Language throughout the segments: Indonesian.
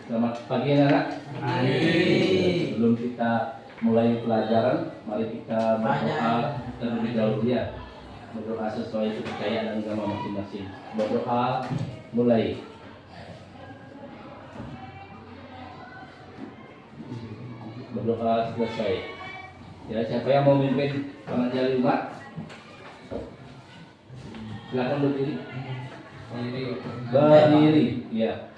Selamat pagi anak-anak. Sebelum kita mulai pelajaran, mari kita berdoa terlebih dahulu ya. Berdoa sesuai kepercayaan dan agama masing-masing. Berdoa mulai. Berdoa selesai. Ya, siapa yang mau memimpin pengajian umat? Silakan berdiri. Berdiri, ya.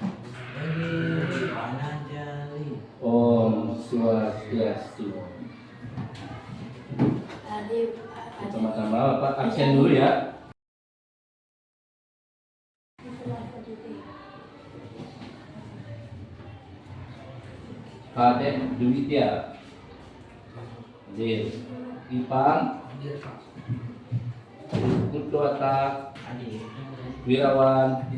Om Swastiastu. Pertama-tama Pak absen dulu ya. Kadek Duwitya, Adil, Ipang, Putwata, Wirawan,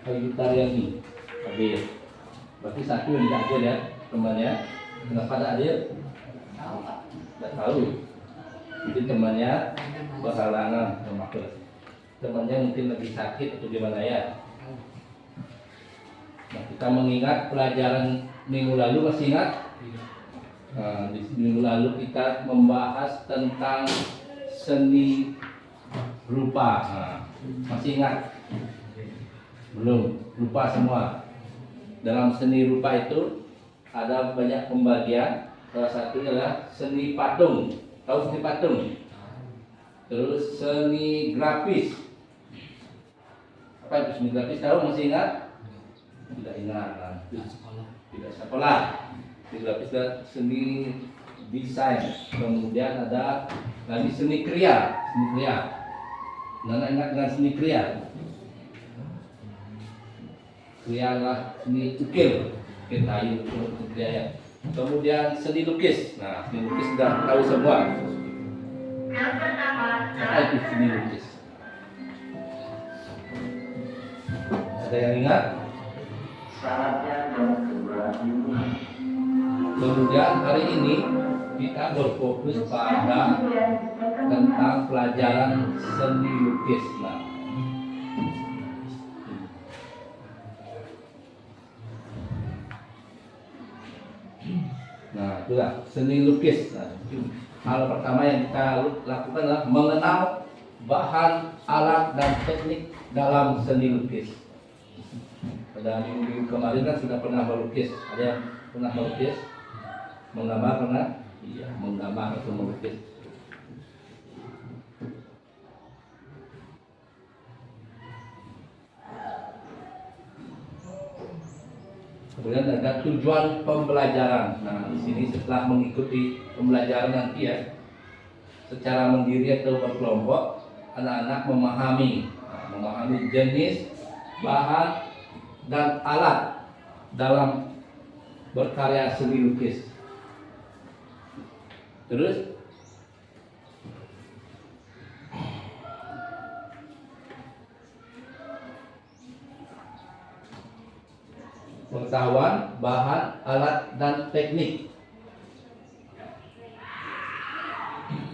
Kayutaryani, Adil. Berarti satu yang tidak adil ya temannya. Kenapa tidak adil? Tidak tahu. Mungkin temannya berhalangan, temannya mungkin lagi sakit atau gimana ya. Nah, kita mengingat pelajaran minggu lalu, masih ingat? Nah, di minggu lalu kita membahas tentang seni rupa. Nah, masih ingat? Belum, lupa semua. Dalam seni rupa itu ada banyak pembagian. Salah satunya adalah seni patung. Tahu seni patung? Terus seni grafis. Apa itu seni grafis? Tahu, masih ingat? Tidak ingat. Tidak sekolah. Seni grafis adalah seni desain. Kemudian ada lagi seni kriya. Seni kriya. Nana ingat dengan seni kriya? Kriya adalah seni ukir kayu, kriya ya. Kemudian seni lukis. Nah, seni lukis sudah tahu semua. Apa itu seni lukis? Ada yang ingat? Kemudian hari ini kita berfokus pada tentang pelajaran seni lukis. Nah, itulah seni lukis. Nah, hal pertama yang kita lakukan adalah mengenal bahan, alat, dan teknik dalam seni lukis. Pada minggu kemarin kan sudah pernah melukis. Ada yang pernah melukis? Menggambar pernah? Iya, menggambar atau melukis. Kemudian ada tujuan pembelajaran. Nah, di sini setelah mengikuti pembelajaran nanti ya, secara mandiri atau berkelompok, anak-anak memahami jenis, bahan, dan alat dalam berkarya seni lukis. Terus pengetahuan, bahan, alat, dan teknik.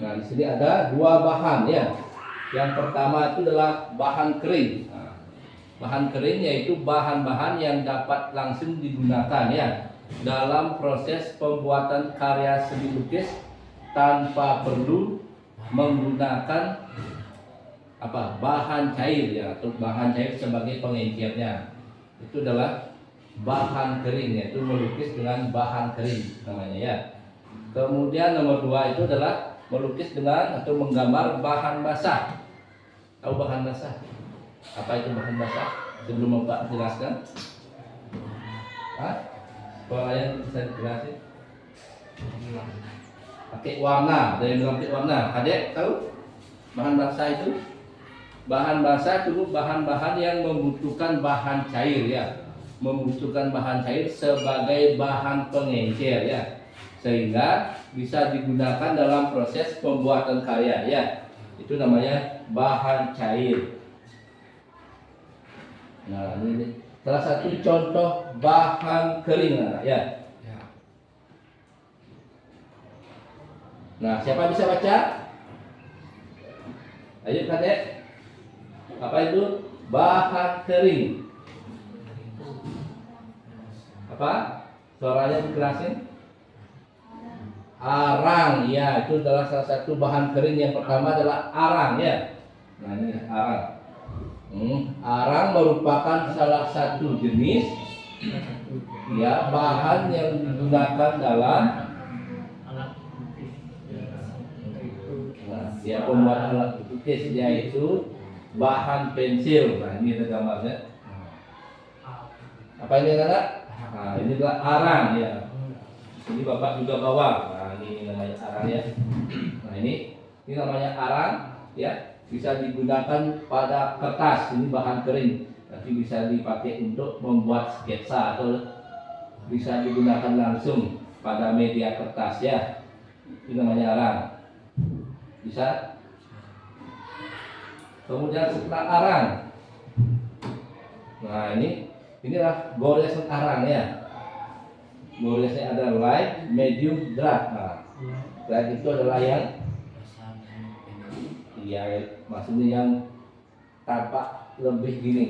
Nah, di sini ada dua bahan ya. Yang pertama itu adalah bahan kering. Nah, bahan kering yaitu bahan-bahan yang dapat langsung digunakan ya dalam proses pembuatan karya seni lukis tanpa perlu menggunakan bahan cair ya, atau bahan cair sebagai pengencernya. Itu adalah bahan kering, yaitu melukis dengan bahan kering namanya ya. Kemudian nomor dua itu adalah melukis dengan atau menggambar bahan basah. Tahu bahan basah? Apa itu bahan basah? Sebelum Bapak jelaskan, kalau yang bisa dijelasin? Pakai warna, dari pakai warna. Adek tahu bahan basah itu? Bahan basah itu bahan-bahan yang membutuhkan bahan cair ya. Membutuhkan bahan cair sebagai bahan pengencer ya, sehingga bisa digunakan dalam proses pembuatan karya ya. Itu namanya bahan cair. Nah, ini salah satu contoh bahan kering ya. Nah, siapa bisa baca? Ayo Kadek. Apa itu? Bahan kering. Apa? Suaranya dikerasin? Arang, ya, itu adalah salah satu bahan kering. Yang pertama adalah arang, ya. Nah, ini arang. Arang merupakan salah satu jenis, ya, bahan yang digunakan dalam ya, pembuat alat lukis, yaitu bahan pensil. Nah, ini ada gambarnya. Apa ini, anak? Nah, ini adalah arang, ya. Ini Bapak juga bawa. Nah, ini namanya arang, ya. Nah, ini namanya arang, ya. Bisa digunakan pada kertas. Ini bahan kering. Nanti bisa dipakai untuk membuat sketsa atau bisa digunakan langsung pada media kertas, ya. Ini namanya arang. Bisa. Kemudian setelah arang, nah inilah goresan arang, ya. Goresnya ada light, medium, dark. Nah, light itu adalah yang, ya, maksudnya yang tampak lebih gini.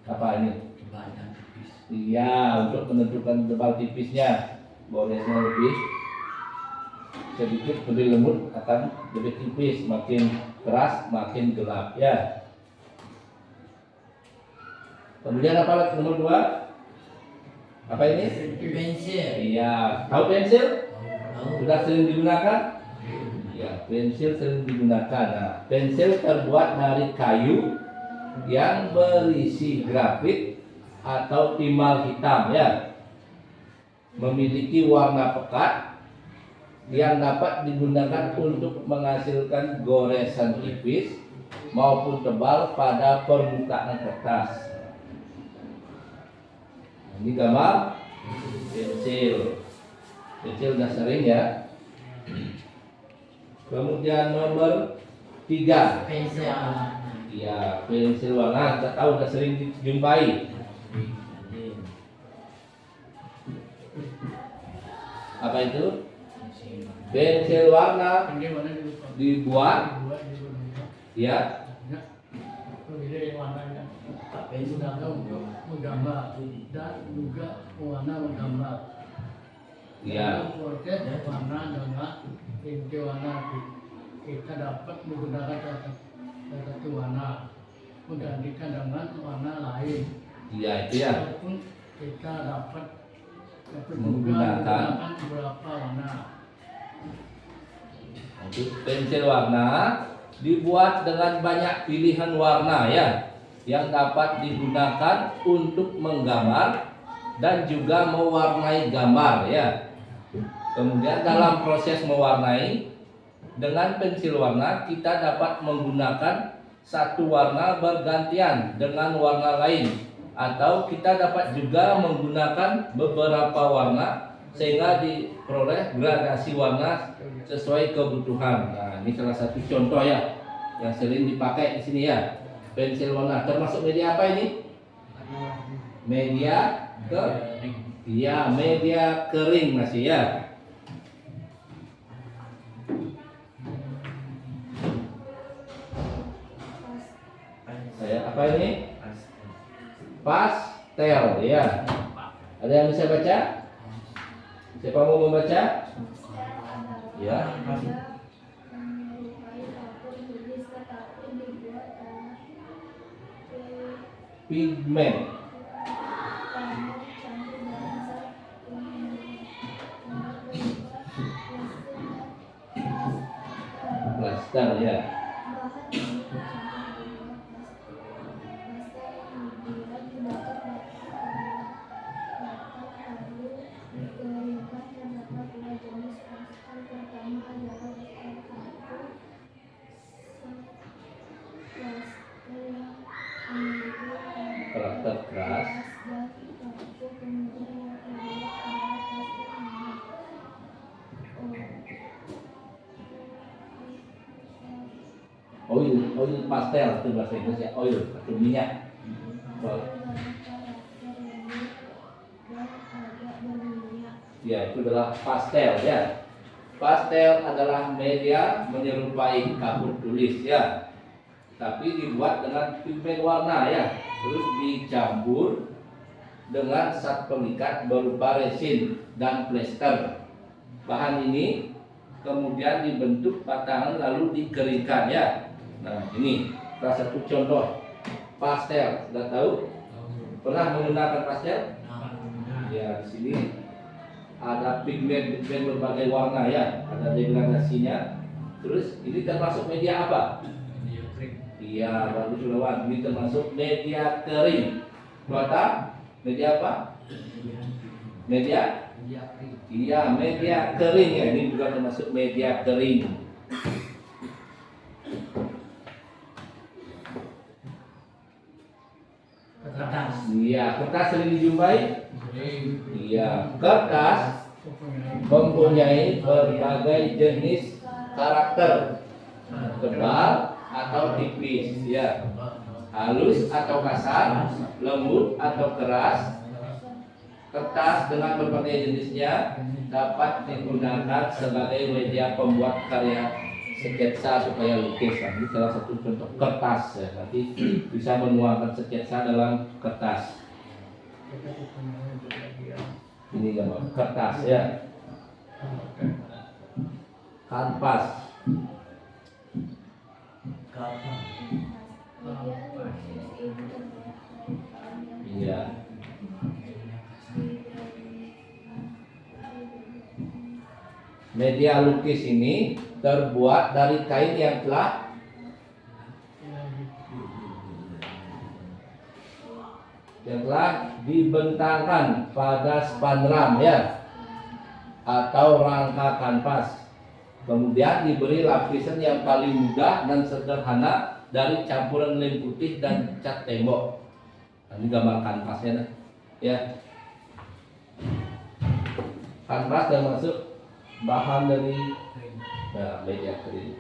Apa ini? Iya, untuk menentukan tebal tipisnya. Goresnya lebih sedikit lebih lembut akan lebih tipis, makin keras makin gelap, ya. Kemudian apa lagi nomor 2? Apa ini? Pensil. Iya, tahu pensil? Sudah sering digunakan? Ya, pensil sering digunakan. Nah, pensil terbuat dari kayu yang berisi grafit atau timbal hitam, ya. Memiliki warna pekat yang dapat digunakan untuk menghasilkan goresan tipis maupun tebal pada permukaan kertas. Ini gambar pensil. Pensil udah sering, ya. Kemudian nomor 3. Pensil. Ya, pensil warna. Kita tahu udah sering dijumpai. Apa itu? Pensil warna dibuat, ya, untuk menggambar dan juga warna menggambar. ya. Proses warna dengan pensil warna kita dapat menggunakan satu warna menggantikan dengan warna lain. Iya, itu, ya. Walaupun kita dapat Menggunakan beberapa warna. Untuk pensil warna dibuat dengan banyak pilihan warna, ya, yang dapat digunakan untuk menggambar dan juga mewarnai gambar, ya. Kemudian dalam proses mewarnai dengan pensil warna kita dapat menggunakan satu warna bergantian dengan warna lain, atau kita dapat juga menggunakan beberapa warna sehingga diperoleh gradasi warna sesuai kebutuhan. Nah, ini salah satu contoh, ya, yang sering dipakai di sini, ya. Pensil warna termasuk media apa ini? Media ya, media kering masih, ya. Saya apa ini? Pastel, ya. Ada yang bisa baca? Siapa mau membaca? Ya. Pigmen. Plaster, ya. Karakter keras. Oil pastel itu bahasa Inggrisnya, oil atau minyak. Ya, itu adalah pastel, ya. Pastel adalah media menyerupai kapur tulis, ya. tapi dibuat dengan pigmen warna ya, terus dicampur dengan zat pengikat berupa resin dan plester. Bahan ini kemudian dibentuk batangan lalu dikeringkan ya. Nah ini salah satu contoh pastel, sudah tahu? Pernah menggunakan pastel? Ya, di sini ada pigmen berbagai warna ya, ada degradasinya. Terus ini termasuk media apa? Iya, bagus Lawan. Ini termasuk media kering. Buatan media apa? Media? Iya, media kering ya. Ini juga termasuk media kering. Kertas. Iya, kertas sering dijumpai. Iya, kertas mempunyai berbagai jenis karakter, tebal atau tipis, ya, halus atau kasar, lembut atau keras. Kertas dengan berbagai jenisnya dapat digunakan sebagai media pembuat karya sketsa supaya lukis. Nah, ini salah satu contoh kertas ya. Nanti bisa menuangkan sketsa dalam kertas. Ini gambar kertas ya. Kanvas. Iya. Media lukis ini terbuat dari kain yang telah dibentangkan pada spandram ya, atau rangka kanvas. Kemudian diberi lapisan yang paling mudah dan sederhana dari campuran lem putih dan cat tembok. Nah, ini gambar kanvasnya ya. Kanvas termasuk bahan dari media kering.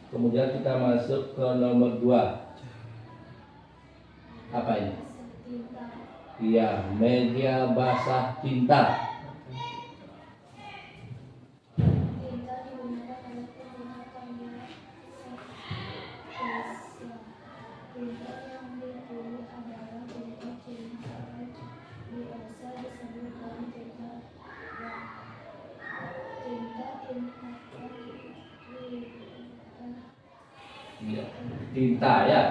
Kemudian kita masuk ke nomor 2. Apa ini? Iya, media basah tinta. Ya, tinta ya.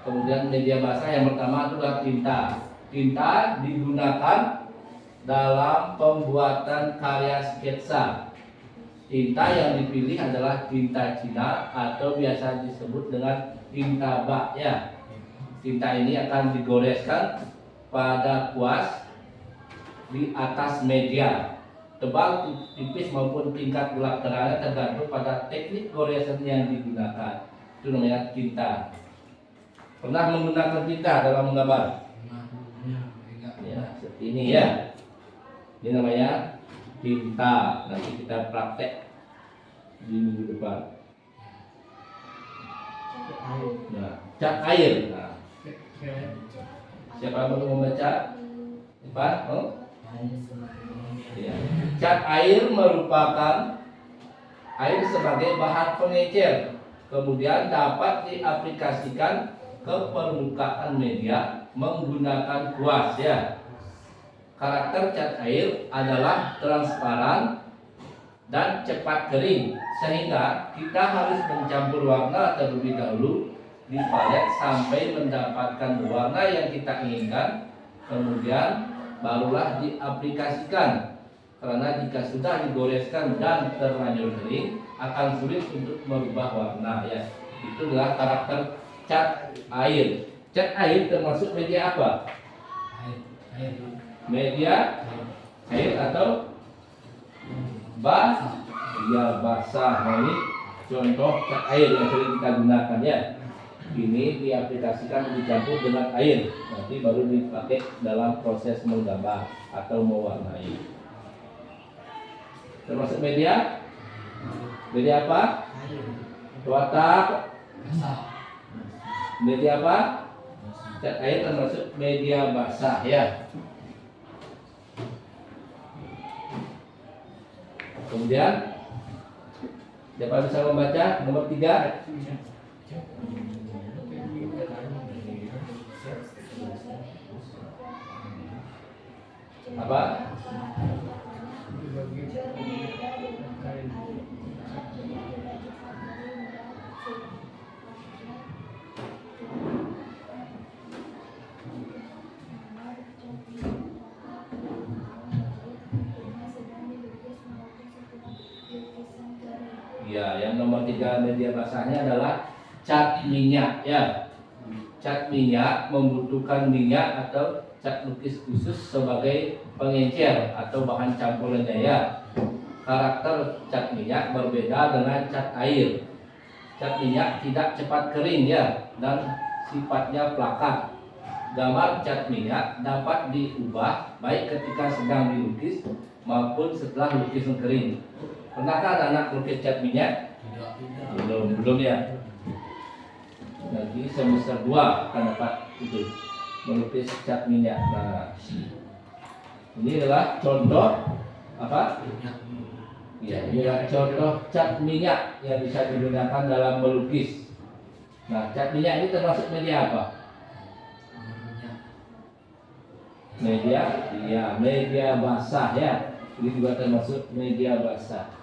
Kemudian media basah yang pertama adalah tinta. Tinta digunakan dalam pembuatan karya sketsa. Tinta yang dipilih adalah tinta Cina atau biasa disebut dengan tinta bak ya. Tinta ini akan digoreskan pada kuas di atas media. Tebal, tipis maupun tingkat gelap terangnya tergantung pada teknik goresan yang digunakan. Itu namanya tinta. Pernah menggunakan tinta dalam menggambar? Ya, seperti ini ya. Ini namanya tinta. Nanti kita praktek di minggu depan. Nah, cat air. Nah, siapa yang mau membaca? Apa? Oh? Ya. Cat air merupakan air sebagai bahan pengecer, kemudian dapat diaplikasikan ke permukaan media menggunakan kuas ya. Karakter cat air adalah transparan dan cepat kering, sehingga kita harus mencampur warna terlebih dahulu di palet sampai mendapatkan warna yang kita inginkan, kemudian barulah diaplikasikan. Karena jika sudah digoreskan dan terlanjur kering, akan sulit untuk merubah warna ya. Itu adalah karakter cat air. Cat air termasuk media apa? Media air atau basah? Ya, basah. Nah, ini contoh cat air yang sering kita gunakan ya. Ini diaplikasikan dicampur dengan air, nanti baru dipakai dalam proses menggambar atau mewarnai. Termasuk media apa? Watak. Media apa? Cat air termasuk media basah ya. Kemudian Siapa bisa membaca nomor 3? Apa? Ya, yang nomor 3 media basahnya adalah cat minyak ya. Cat minyak membutuhkan minyak atau cat lukis khusus sebagai pengencer atau bahan campurannya ya. Karakter cat minyak berbeda dengan cat air. Cat minyak tidak cepat kering ya dan sifatnya plakat. Gambar cat minyak dapat diubah baik ketika sedang dilukis maupun setelah lukisan kering. Pernahkah anak lukis cat minyak? Belum ya. Nanti semester 2 akan dapat itu melukis cat minyak. Nah, ini adalah contoh apa? Ya, ini adalah contoh cat minyak yang bisa digunakan dalam melukis. Nah, cat minyak ini termasuk media apa? Media basah ya. Ini juga termasuk media basah.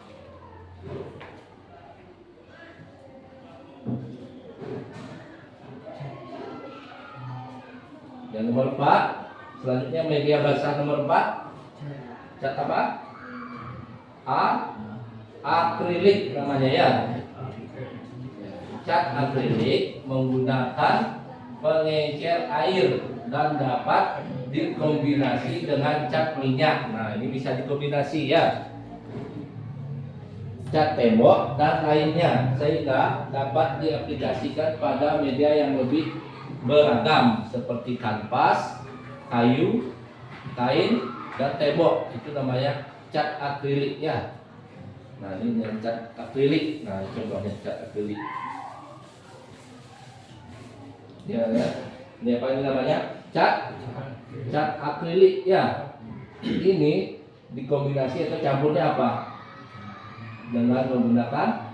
Yang nomor 4, selanjutnya media basah nomor 4, cat apa? Akrilik namanya ya. Cat akrilik menggunakan pengencer air dan dapat dikombinasi dengan cat minyak. Nah, ini bisa dikombinasi ya. Cat tembok dan lainnya sehingga dapat diaplikasikan pada media yang lebih beragam seperti kanvas, kayu, kain, dan tembok. Itu namanya cat akrilik ya. Nah, ini yang cat akrilik. Nah, contohnya cat akrilik. Ya, ya. Ini apa ini namanya? Cat akrilik ya. Ini dikombinasi atau campurnya apa? Dengan menggunakan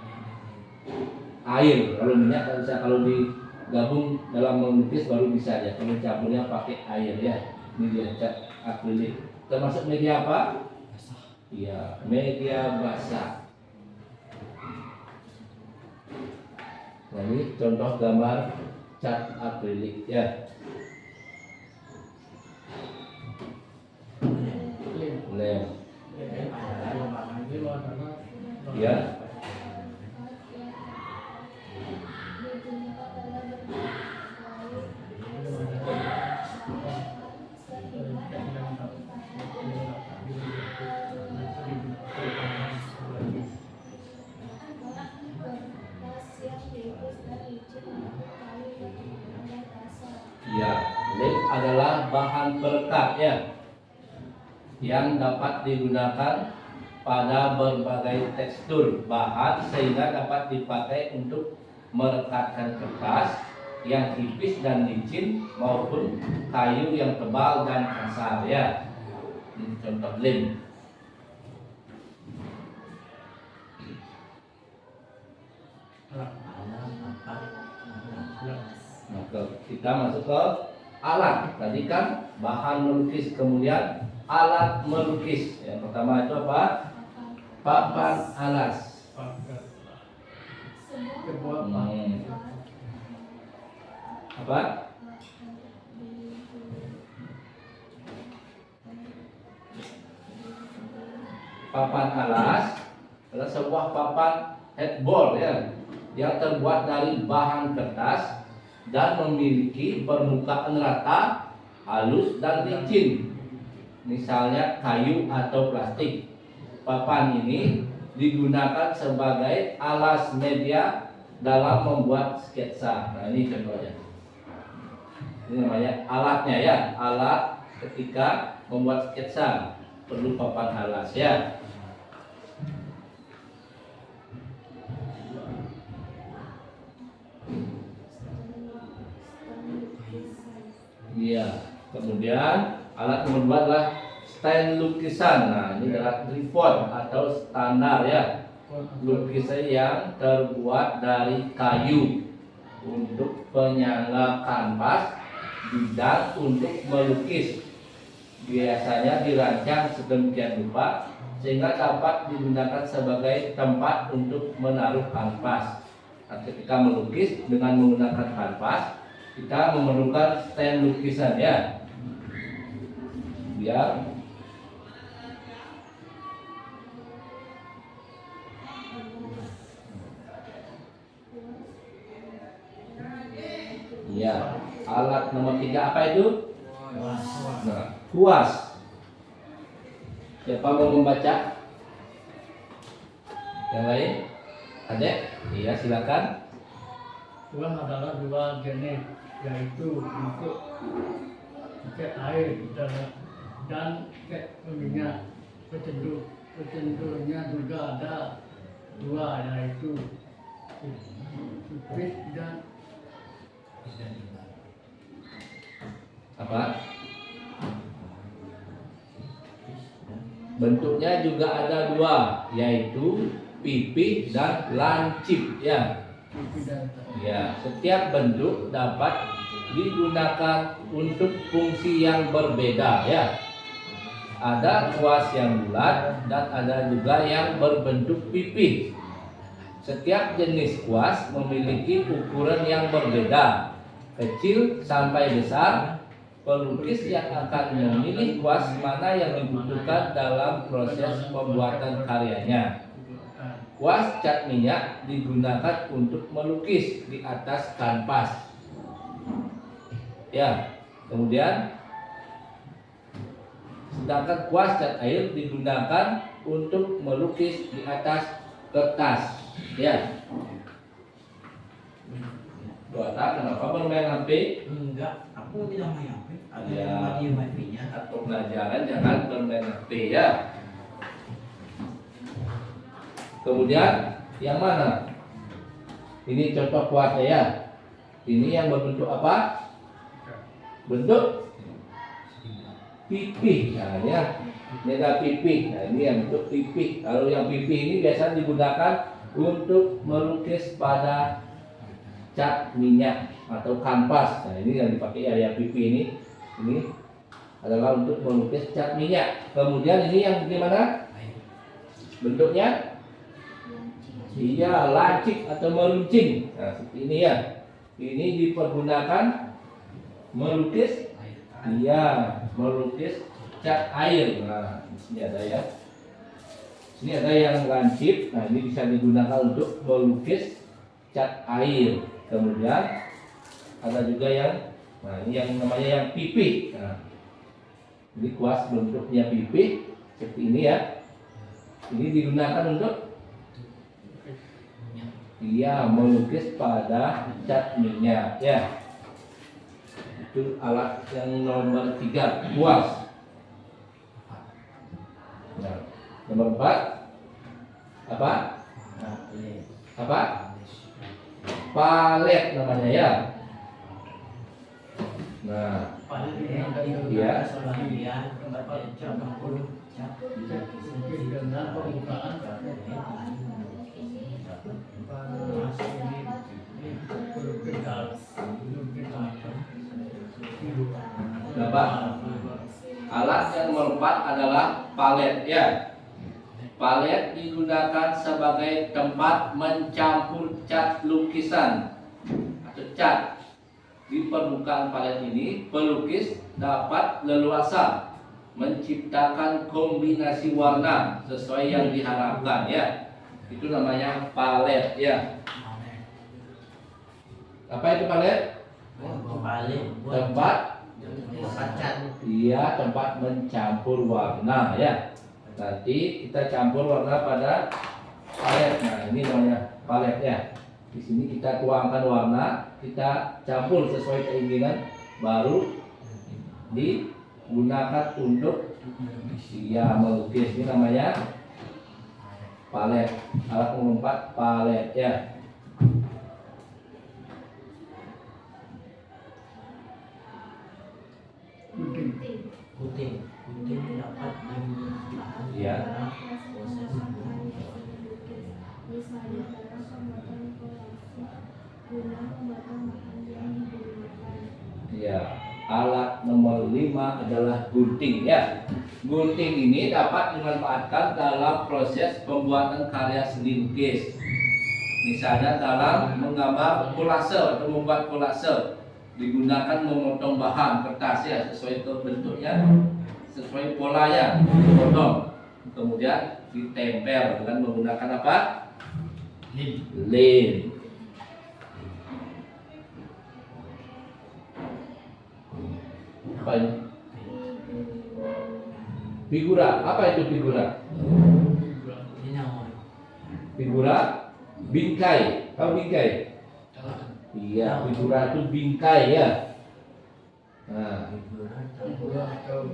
air. Kalau minyak kan bisa, kalau digabung dalam melukis baru bisa ya. Kalau campurnya pakai air ya. Ini dia cat akrilik. Termasuk media apa? Iya, media basah. Nah, ini contoh gambar cat akrilik ya. Lem. Ya. Ya, lem adalah bahan perekat ya yang dapat digunakan pada berbagai tekstur bahan sehingga dapat dipakai untuk merekatkan kertas yang tipis dan licin maupun kayu yang tebal dan kasar ya. Ini contoh lem. Nah, kita masuk ke alat. Tadi kan bahan melukis, kemudian alat melukis. Yang pertama itu apa? Papan alas. Apa? Papan alas adalah sebuah papan headboard ya, yang terbuat dari bahan kertas dan memiliki permukaan rata, halus dan licin. Misalnya kayu atau plastik. Papan ini digunakan sebagai alas media dalam membuat sketsa. Nah, ini contohnya. Ini namanya alatnya ya, alat ketika membuat sketsa perlu papan alas ya. Iya. Kemudian alat nomor 2 adalah stand lukisan. Nah, ini adalah tripod atau standar ya. lukisan yang terbuat dari kayu untuk penyangga kanvas dan untuk melukis. Biasanya dirancang sedemikian rupa sehingga dapat digunakan sebagai tempat untuk menaruh kanvas. Nah, ketika melukis dengan menggunakan kanvas, kita memerlukan stand lukisan ya, biar ya. Alat nomor 3 apa itu? Nah, kuas. Siapa mau membaca? Yang lain? Ada? Iya, silakan. Kuas adalah dua jenis, yaitu untuk cat air dan cat minyak. Pecendunya juga ada dua, yaitu pipit dan Apa? Bentuknya juga ada dua, yaitu pipih dan lancip ya. pipit dan Ya, setiap bentuk dapat digunakan untuk fungsi yang berbeda ya. Ada kuas yang bulat dan ada juga yang berbentuk pipih. Setiap jenis kuas memiliki ukuran yang berbeda, kecil sampai besar. Pelukis yang akan memilih kuas mana yang dibutuhkan dalam proses pembuatan karyanya. Kuas cat minyak digunakan untuk melukis di atas kanvas. Ya, kemudian sedangkan kuas cat air digunakan untuk melukis di atas kertas. Ya. Buat kenapa bermain HP? Enggak, aku tidak main HP. Ada Ya. yang mati wifi-nya. Atau pelajaran jangan bermain HP ya. Kemudian yang mana? Ini contoh kuasnya ya. Ini yang berbentuk apa? Bentuk pipih. Nah, ya. Ini ada pipih. Nah, ini yang bentuk pipih. Kalau yang pipih ini biasa digunakan untuk melukis pada cat minyak atau kanvas. Nah, ini yang dipakai area pipih ini. Ini adalah untuk melukis cat minyak. Kemudian ini yang gimana? Bentuknya? Iya, lancip atau meruncing. Nah, seperti ini ya. Ini dipergunakan melukis. Iya, melukis cat air. Nah, di sini ada ya. Ini ada yang lancip. Nah, ini bisa digunakan untuk melukis cat air. Kemudian ada juga yang, nah ini yang namanya yang pipih. Nah, ini kuas bentuknya pipih seperti ini ya. Ini digunakan untuk melukis pada cat minyak ya. Itu alat yang nomor 3, kuas. Nah, nomor 4 apa? Apa? Palet namanya ya. Nah, iya. dengan pembukaan Berapa? Alat yang nomor 4 adalah palet ya. Palet digunakan sebagai tempat mencampur cat lukisan atau cat. Di permukaan palet ini, pelukis dapat leluasa menciptakan kombinasi warna sesuai yang diharapkan ya. Itu namanya palet ya. Apa itu palet? Tempat iya, tempat mencampur warna ya. Nanti kita campur warna pada palet. Nah, ini namanya palet ya. Di sini kita tuangkan warna, kita campur sesuai keinginan, baru digunakan untuk melukis. Ini namanya palet. Alat nomor 4 palet ya. Gunting dapat Iya. proses Ya, alat nomor 5 adalah gunting ya. Gunting ini dapat dimanfaatkan dalam proses pembuatan karya seni lukis. Misalnya dalam menggambar kolase atau membuat kolase, digunakan memotong bahan kertas ya sesuai bentuknya, sesuai polanya dipotong, kemudian ditempel dengan menggunakan apa? Lem. Apa ini? Figura. Apa itu figura? Ini namanya. Figura bingkai. Tahu bingkai? Iya, figura itu bingkai ya. Nah, Dua atau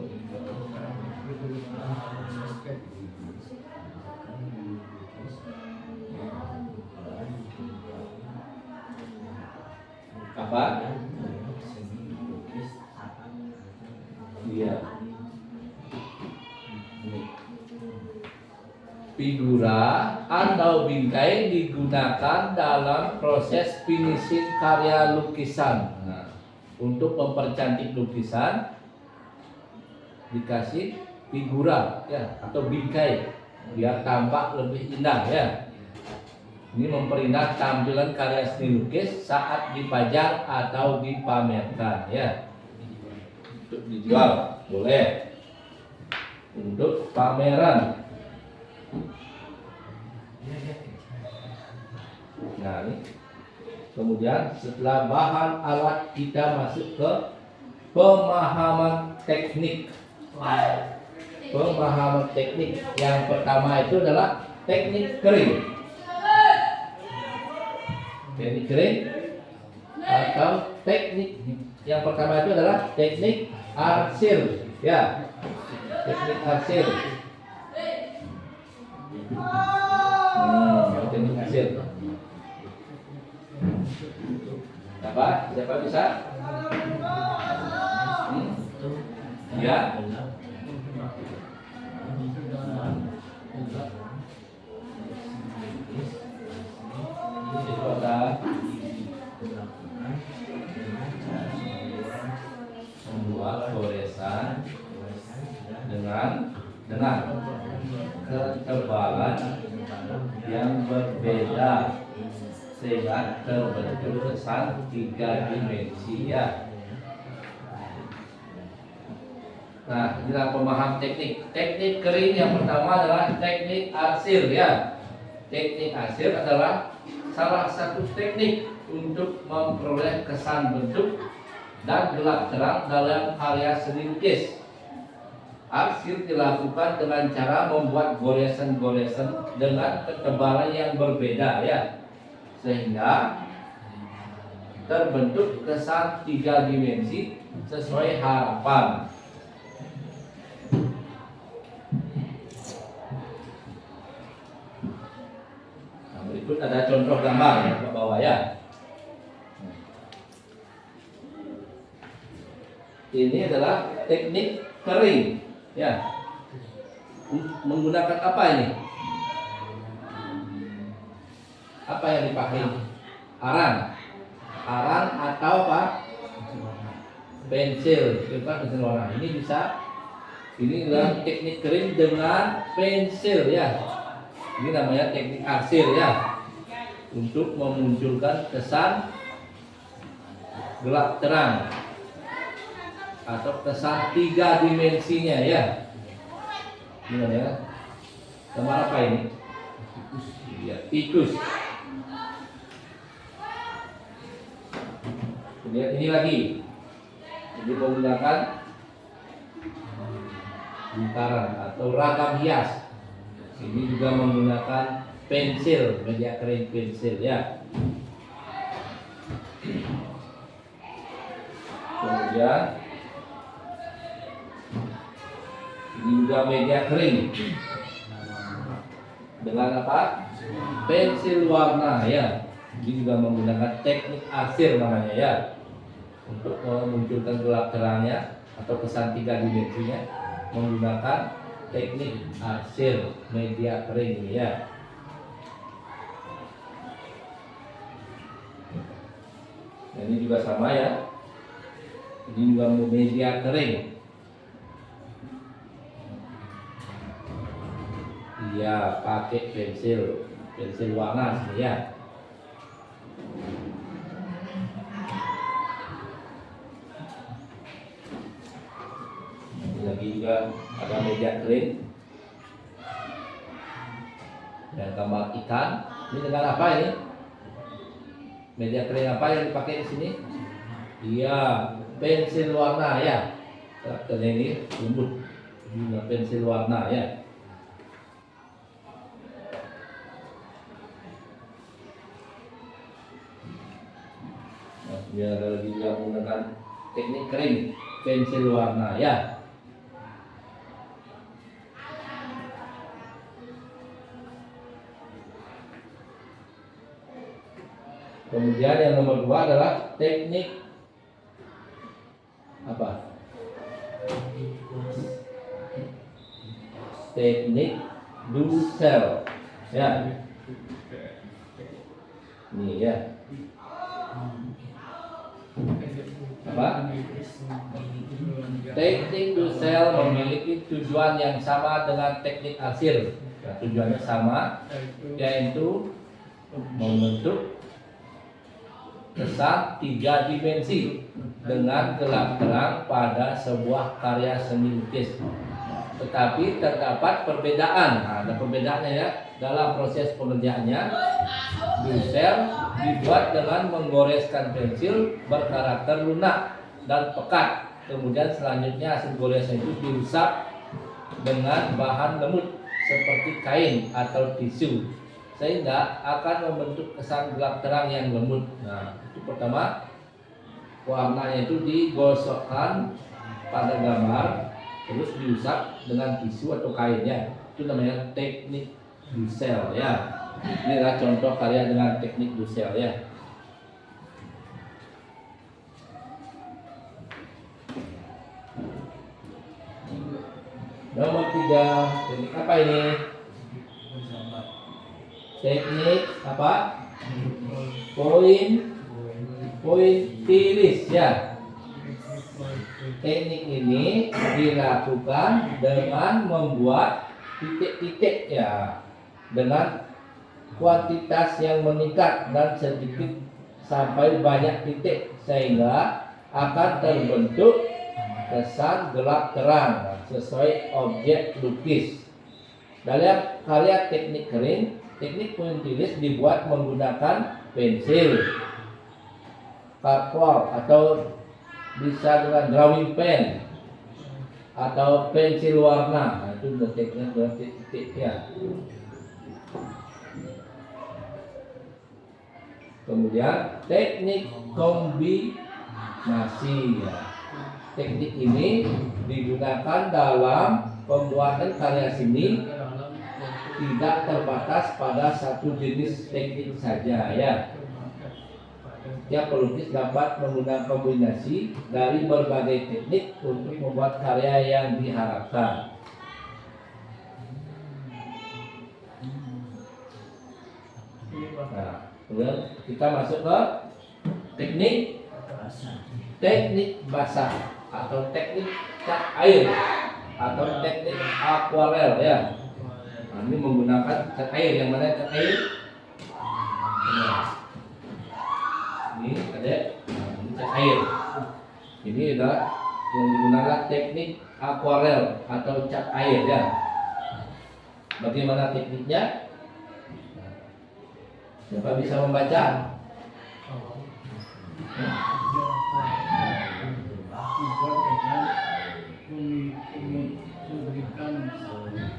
apa? Iya. Figura atau bingkai digunakan dalam proses finishing karya lukisan. Nah, untuk mempercantik lukisan dikasih figura ya atau bingkai biar tampak lebih indah ya. Ini memperindah tampilan karya seni lukis saat dipajang atau dipamerkan ya. Untuk dijual boleh, untuk pameran. Nah ini kemudian setelah bahan alat kita masuk ke pemahaman teknik. Pemahaman teknik yang pertama itu adalah teknik kering. Teknik kering atau teknik yang pertama itu adalah teknik arsir ya. Teknik arsir. Teknik arsir. Apa? Siapa bisa? Ya. Itu ada membuat goresan dengan ketebalan yang berbeda sehingga terbentuk kesan 3 dimensi ya. Nah, inilah pemaham teknik. Teknik kering yang pertama adalah teknik arsir ya. Teknik arsir adalah salah satu teknik untuk memperoleh kesan bentuk dan gelap terang dalam karya seni lukis. Arsir dilakukan dengan cara membuat goresan-goresan dengan ketebalan yang berbeda ya, sehingga terbentuk kesan 3 dimensi sesuai harapan. Nah, berikut ada contoh gambar ya, ke bawah ya. Ini adalah teknik kering ya. Menggunakan apa ini? Apa yang dipakai? Aran atau apa? Pensil. Coba pensil warna. Ini bisa. Ini adalah teknik kering dengan pensil ya. Ini namanya teknik arsir ya. Untuk memunculkan kesan gelap terang atau kesan 3 dimensinya ya. Gimana ya? Sama apa ini? Ya, tikus. Kemudian ini lagi. Ini menggunakan lingkaran atau ragam hias. Ini juga menggunakan pensil, media kering pensil ya. Kemudian ini juga media kering dengan apa? Pensil warna ya. Ini juga menggunakan teknik arsir namanya ya, untuk memunculkan gelap terangnya atau kesan 3 dimensinya menggunakan teknik arsir media kering ya. Nah, ini juga sama ya. Ini juga media kering. Iya, pakai pensil warna sini ya. Ini lagi juga ada media kering dan gambar ikan. Ini dengan apa ini? Media kering apa yang dipakai di sini? Iya, pensil warna ya. Karakternya ini lembut. Ini pensil warna ya. Nah, dia ada lagi yang menggunakan teknik kering pensil warna ya. Kemudian yang nomor 2 adalah teknik apa? Teknik Dussel ya. Ini ya. Apa? Teknik Dussel memiliki tujuan yang sama dengan teknik arsir. Nah, tujuannya sama, yaitu membentuk kesan 3 dimensi dengan gelap terang pada sebuah karya seni lukis. Tetapi terdapat perbedaan. Nah, ada perbedaannya ya dalam proses pengerjaannya. Dussel dibuat dengan menggoreskan pensil berkarakter lunak dan pekat. Kemudian selanjutnya hasil goresan itu diusap dengan bahan lembut seperti kain atau tisu, sehingga akan membentuk kesan gelap terang yang lembut. Nah, itu pertama, warnanya itu digosokkan pada gambar, terus diusap dengan tisu atau kainnya. Itu namanya teknik Dussel ya. Ini adalah contoh karya dengan teknik Dussel ya. Nomor 3, teknik apa ini? Teknik apa? Pointillis ya. Teknik ini dilakukan dengan membuat titik-titik ya, dengan kuantitas yang meningkat dan sedikit sampai banyak titik, sehingga akan terbentuk kesan gelap terang sesuai objek lukis. Dalam karya teknik kering, teknik pointillis dibuat menggunakan pensil, karpol atau bisa dengan drawing pen atau pensil warna. Nah, itu tekniknya dengan titik-titiknya. Kemudian teknik kombinasi ya. Teknik ini digunakan dalam pembuatan karya seni, tidak terbatas pada satu jenis teknik saja ya. Setiap pelukis dapat menggunakan kombinasi dari berbagai teknik untuk membuat karya yang diharapkan. Nah, kemudian kita masuk ke teknik basah atau teknik cat air atau teknik akuarel ya. Nah, ini menggunakan cat air. Yang mana cat air? Nah, ini ada, ini cat air. Ini adalah yang digunakan teknik akuarel atau cat air ya. Bagaimana tekniknya? Siapa bisa membaca?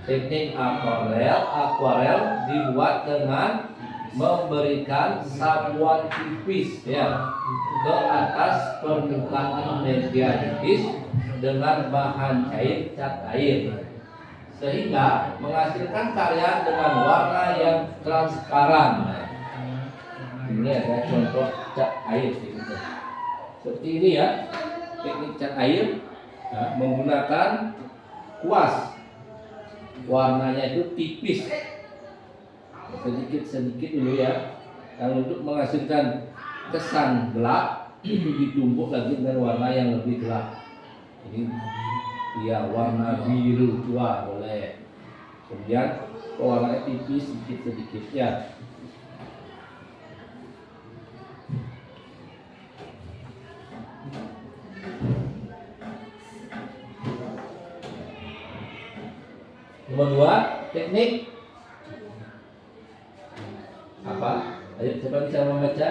Teknik akuarel dibuat dengan memberikan sapuan tipis ya ke atas permukaan media lukis dengan bahan cair cat air, sehingga menghasilkan karya dengan warna yang transparan. Ini adalah contoh cat air seperti ini ya. Teknik cat air ya, menggunakan kuas, warnanya itu tipis, sedikit-sedikit dulu ya, dan untuk menghasilkan kesan gelap ditumbuk lagi dengan warna yang lebih gelap. Jadi ya warna biru tua boleh. Kemudian warnanya tipis sedikit ya. Nomor 2, teknik apa? Ayo siapa bisa membaca?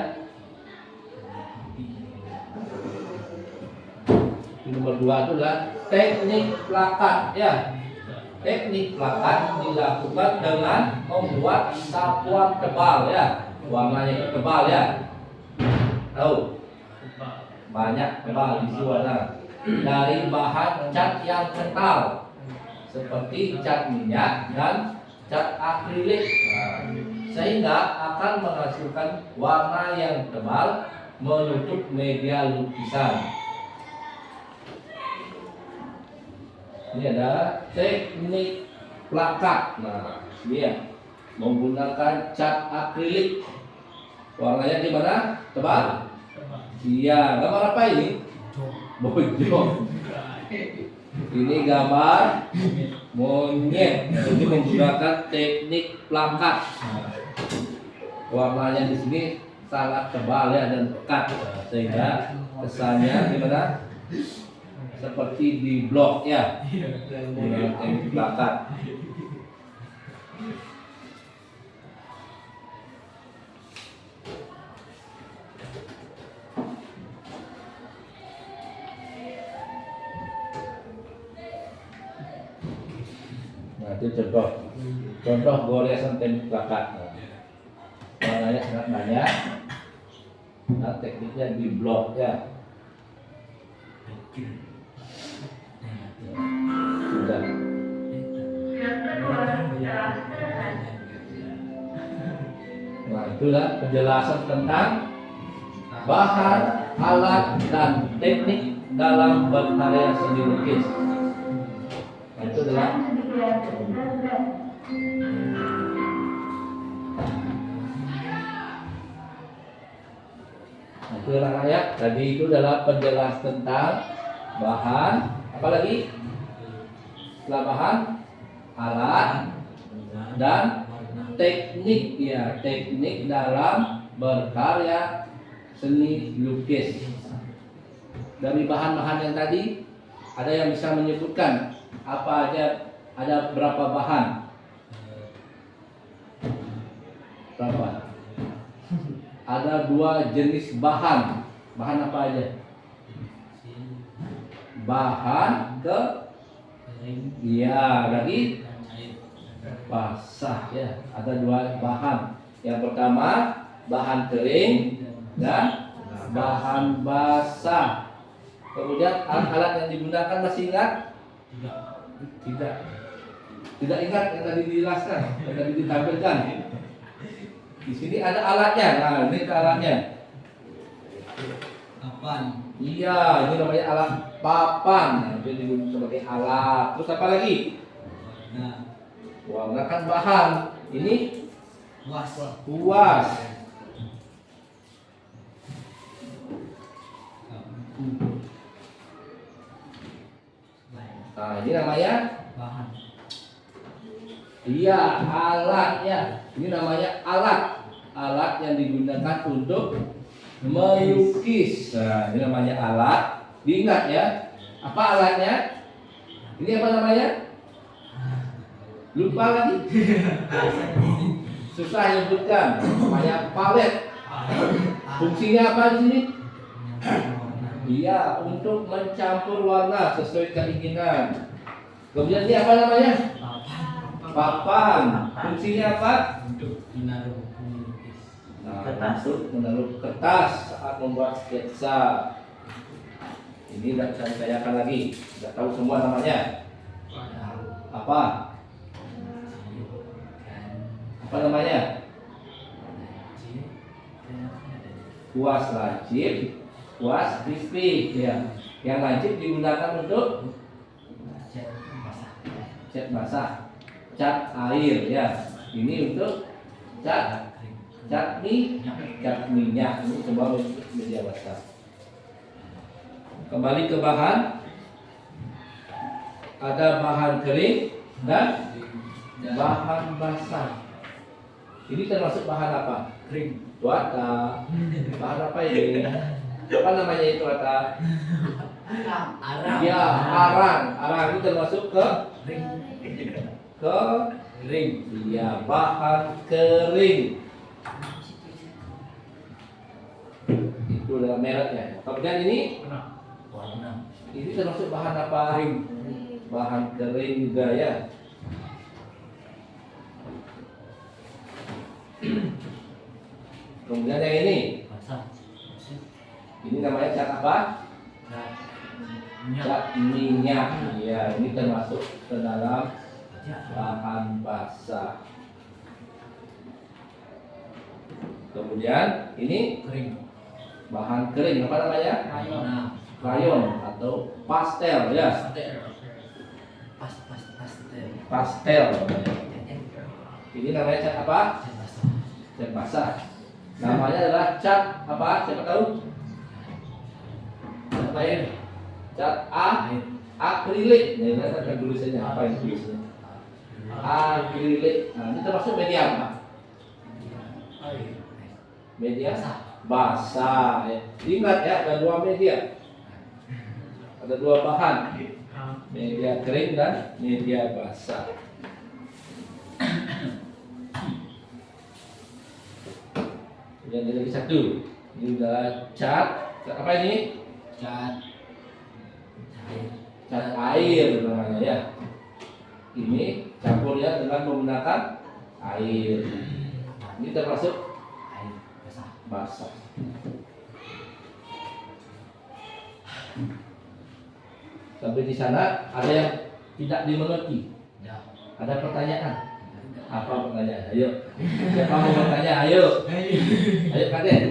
Nomor 2 itu adalah teknik plakat ya. Teknik plakat dilakukan dengan membuat sapuan tebal ya. Warnanya itu tebal ya. Tahu? Banyak tebal di warna. Dari bahan cat yang kental seperti cat minyak dan cat akrilik. Sehingga akan menghasilkan warna yang tebal menutup media lukisan. Ini ada teknik plakat. Nah, dia menggunakan cat akrilik. Warnanya gimana? Tebal? Iya. Gambar apa ini? Bojong. Ini gambar monyet. Ini menggunakan teknik plakat. Warnanya di sini sangat tebal ya dan pekat, sehingga kesannya gimana? Seperti di blok ya. Dengan teknik plakat. Nah, itu contoh goresan teknik plakat. Warnanya sangat banyak. Nah, tekniknya di blok ya. Sudah. Nah, itulah penjelasan tentang bahan, alat, dan teknik dalam berkarya seni lukis. Nah, itu adalah ya. Tadi itu adalah penjelasan tentang bahan, apalagi setelah bahan, alat, dan teknik ya, teknik dalam berkarya seni lukis. Dari bahan-bahan yang tadi, ada yang bisa menyebutkan apa aja, ada berapa bahan? Berapa? Ada 2 jenis bahan. Bahan apa aja? Bahan iya, lagi basah ya. Ada 2 bahan. Yang pertama bahan kering dan bahan basah. Kemudian alat yang digunakan masih ingat? Tidak ingat yang tadi dijelaskan, yang tadi ditampilkan. Di sini ada alatnya. Nah, ini alatnya. Papan. Iya, ini namanya alat papan. Nah, itu disebut sebagai alat. Terus apa lagi? Warna kan bahan. Ini kuas. Nah, ini namanya Bahan. iya, alat ya. Ini namanya alat. Alat yang digunakan untuk melukis. Nah, ini namanya alat. Diingat ya. Apa alatnya? Ini apa namanya? Lupa lagi. Susah nyebutkan. Namanya palet. Fungsinya apa di sini? Iya, untuk mencampur warna sesuai keinginan. Kemudian ini apa namanya? Papan. Fungsinya apa? Untuk menaruh melukis. Nah, untuk menaruh kertas saat membuat sketsa. Ini tidak saya tanyakan lagi. Tidak tahu semua namanya. Apa? Apa namanya? Kuas lancip, kuas crispy ya. Yang lancip digunakan untuk cat basah, cat air ya. Ini untuk cat minyak. Ini semua media basah. Kembali ke bahan. Ada bahan kering dan bahan basah. Ini termasuk bahan apa? Kering. Tuata. Bahan apa ini? Apa namanya itu Ata? Arang. Ya, arang. Arang itu termasuk ke Kering. kering. Ya, bahan kering. Itu adalah mereknya. Kemudian ini Warna. ini termasuk bahan apa? Kering. Bahan kering juga ya. Kemudian yang ini Basah. ini namanya cat apa? Dan minyak. Cat minyak. Ya, ini termasuk ke dalam bahan basah. Kemudian ini Kering. bahan kering apa namanya? Warna. Rayon atau pastel ya. Pastel. Pastel namanya. Ini namanya cat apa? Basah. Cat basah. Namanya adalah cat apa? Siapa tahu? Cat air. Cat Air. akrilik. Ini kan tulisannya apa ini tulisannya? Akrilik. Nah, ini termasuk media apa? Air. Media Basah. basah. Ya. Ingat ya, ada dua media. Ada dua bahan. Media kering dan media basah. Yang lagi satu. Ini adalah cat. Cat apa ini? Cat. Air. Cat air namanya ya. Ini campurnya dengan menggunakan air. Ini termasuk Air. Basah. basah. Sampai di sana ada yang tidak dimengerti. Ya. Ada pertanyaan. Apa pertanyaan? Ayo. Siapa mau bertanya? Ayo. Ayo Kaden.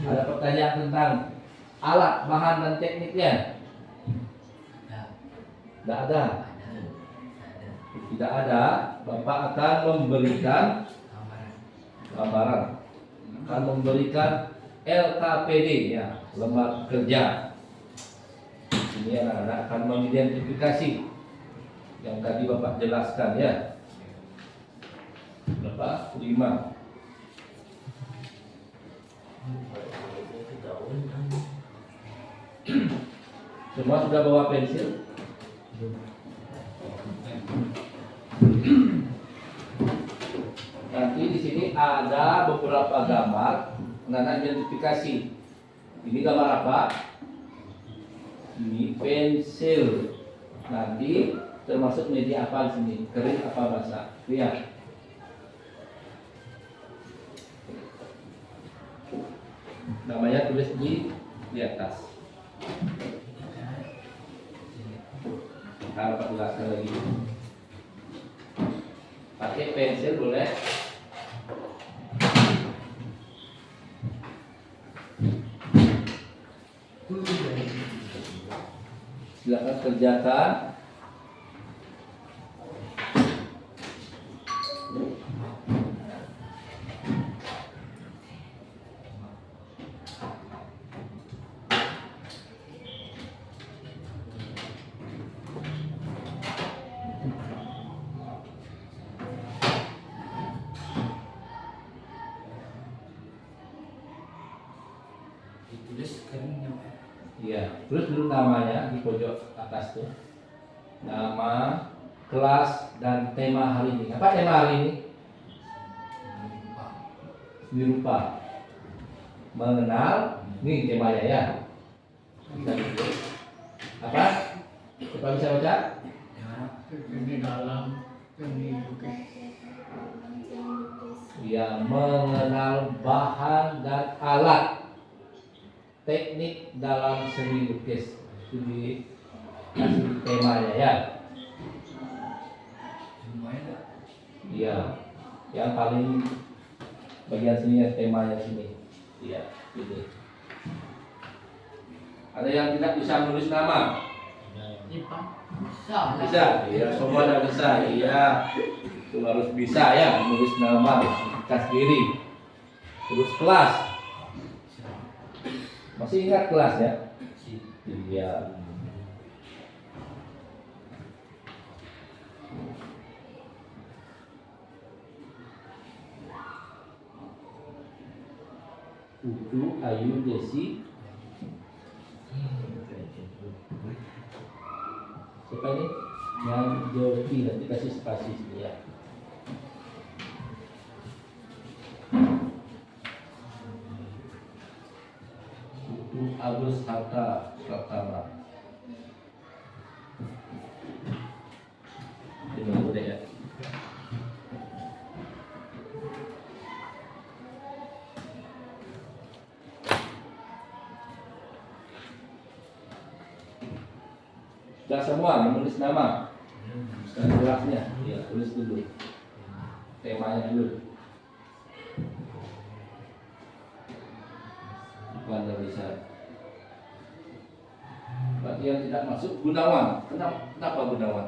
Ada pertanyaan tentang alat, bahan dan tekniknya. Ya. Tidak ada. Ada. Tidak ada. Bapak akan memberikan Gambaran. gambaran. Akan memberikan LKPD ya, lembar kerja. Ini anak-anak akan mengidentifikasi yang tadi Bapak jelaskan ya. Berapa? 5. Semua sudah bawa pensil? Nanti di sini ada beberapa gambar, anak identifikasi. Ini gambar apa? Ini pensil. Nanti termasuk media apa di sini? Kering apa basah? Lihat. Namanya tulis di atas. Nah, Bapak jelaskan lagi. Pakai pensil boleh. Silakan kerjakan. Ditulis keringnya. Iya, terus dulu namanya di pojok atas tuh. Nama, kelas, dan tema hari ini. Apa tema hari ini? Seni rupa. Mengenal, ini temanya ya. Bisa ditulis. Apa? Coba bisa baca? Ini dalam seni lukis. Ya, mengenal bahan dan alat. Teknik dalam seni lukis. Itu dikasih temanya ya. Semuanya ada. Iya, yang paling bagian sini temanya sini. Iya, ini. Ada yang tidak bisa menulis nama? Ipa. Bisa, iya, semua ada bisa. Iya, itu harus bisa ya menulis nama, identitas diri. Terus kelas, Masih ingat kelasnya? Si. Iya. Ucu, Ayu, Desi. Siapa ini? Yang Jordi, nanti kasih spasi sini ya. Ucu, Agus, Hatta, Pratama. Ini udah ya. Sudah semua menulis nama dan kelasnya, ya tulis dulu temanya dulu. Bukan bisa. Bagi yang tidak masuk Gunawan, kenapa Gunawan?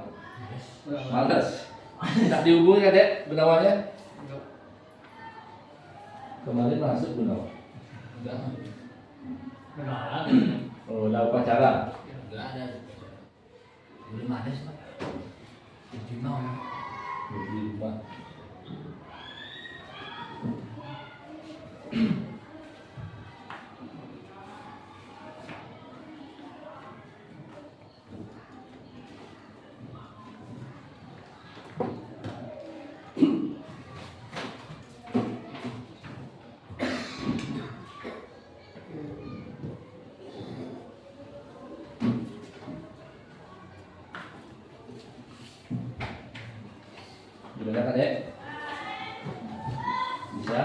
Malas. Tak dihubungi ya dek Gunawannya? Kemarin masuk Gunawan. Enggak. Kenalan. Oh, udah upacara. Enggak ada. Belum ada sih, Pak. Di mana? Di rumah. Gimana kan ya? Bisa?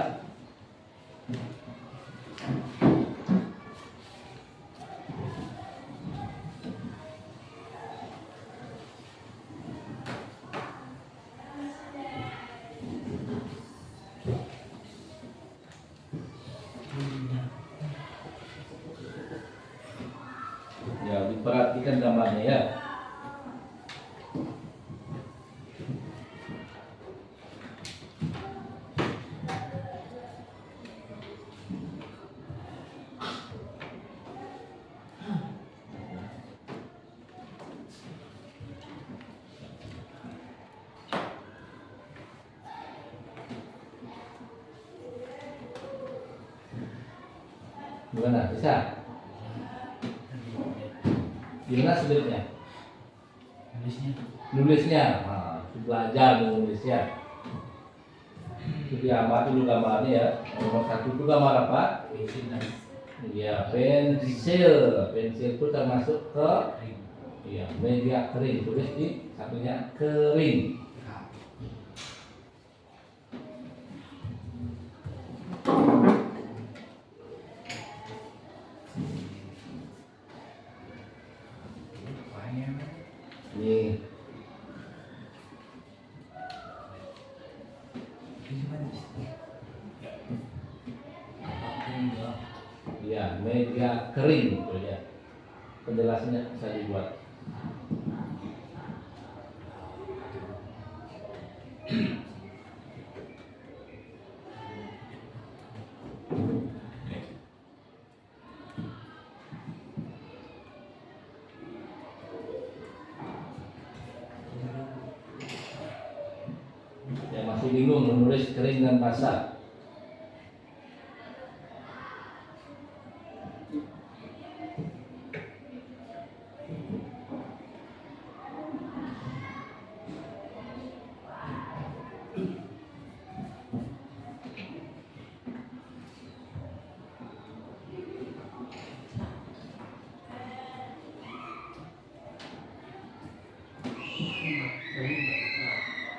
Ya, diperhatikan gambarnya ya. Gimana? Bisa? Gimana sudutnya? Nulisnya. Nulisnya, nah, belajar menulisnya. Itu diamati dulu gambarnya ya. Nomor satu itu gambar apa? Pensil dan Ya, pensil. Pensil itu termasuk ke ring. ya, media kering. Tulis di satunya kering. Nah, banyak. Nih, Ini mana sih? Apa kering doang? ya, media kering gitu ya. Penjelasannya bisa dibuat. Yang masih bingung menulis kering dan basah.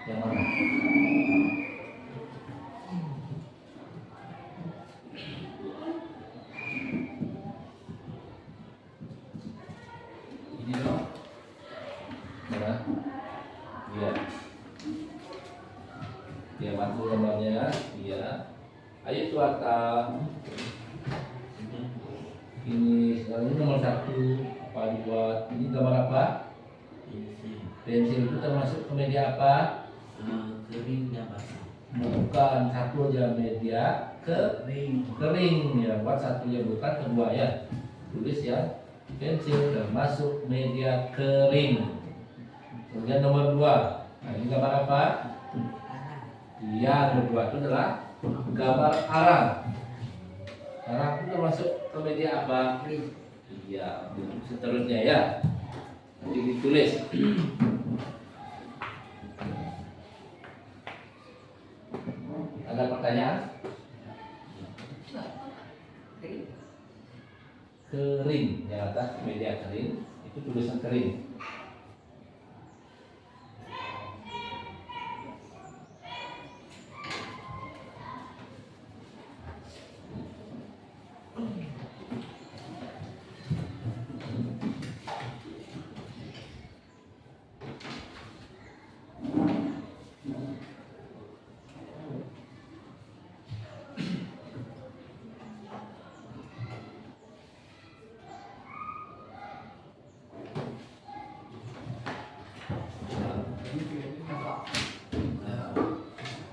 Yang mana? Ini dong. Mana? Iya. Ya, bantu gambarnya. Iya. Ayo Suata. Ini sekarang ini nomor satu. Apa dibuat? Ini gambar apa? Pensil itu termasuk ke media apa? Kering dan basah. Bukan, satu aja media kering ya, buat satu yang bukan kedua ya, tulis ya, pensil termasuk media kering. Kemudian nomor 2, nah ini gambar apa? Iya, nomor 2 itu adalah gambar arang. Arang itu termasuk ke media apa? Iya, seterusnya ya, nanti ditulis. Ada pertanyaan? Kering, yang atas media kering itu tulisan kering.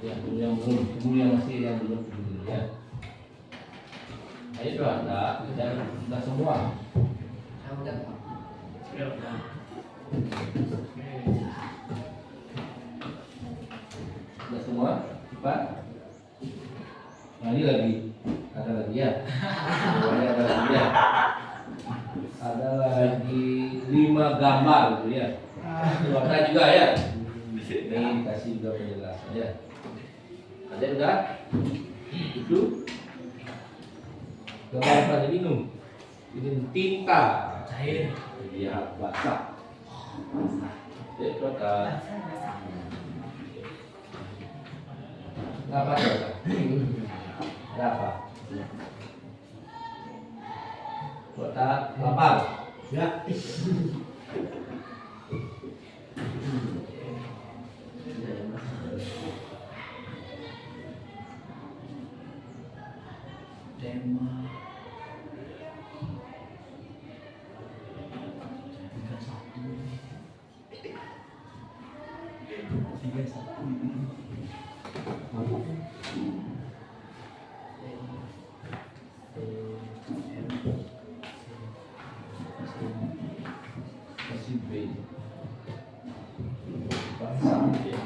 Ya, yang belum, yang masih yang belum dulu ya. Ayo sudah ada, sudah semua. Sudah semua, cepat. Nah ini lagi, ada lagi ya. Ini ada lagi ya. Ada lagi 5 gambar gitu ya. Warna juga ya. Ini kasih juga penjelasan ya. Ada enggak? Itu gambar apa ini minum? Ini tinta Cair. iya basah. Itu ada apa? Ada apa? Kotak lapar. Ya. Tema 31. Kasih B. Basah ya.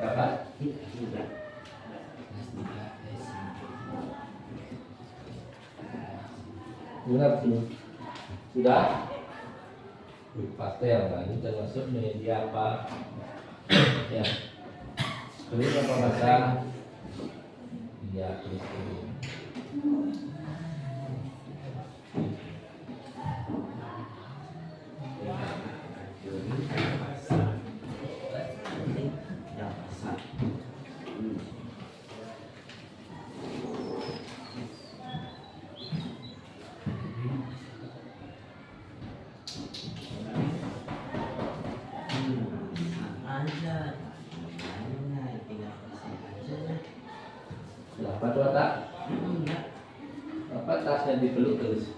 Dapat? Sudah belum? Sudah? Pastel, nah ini termasuk media apa? Ya. Kering apa basah? Iya, tulis kering. Apa tuh tak? Apa tasnya dipeluk terus?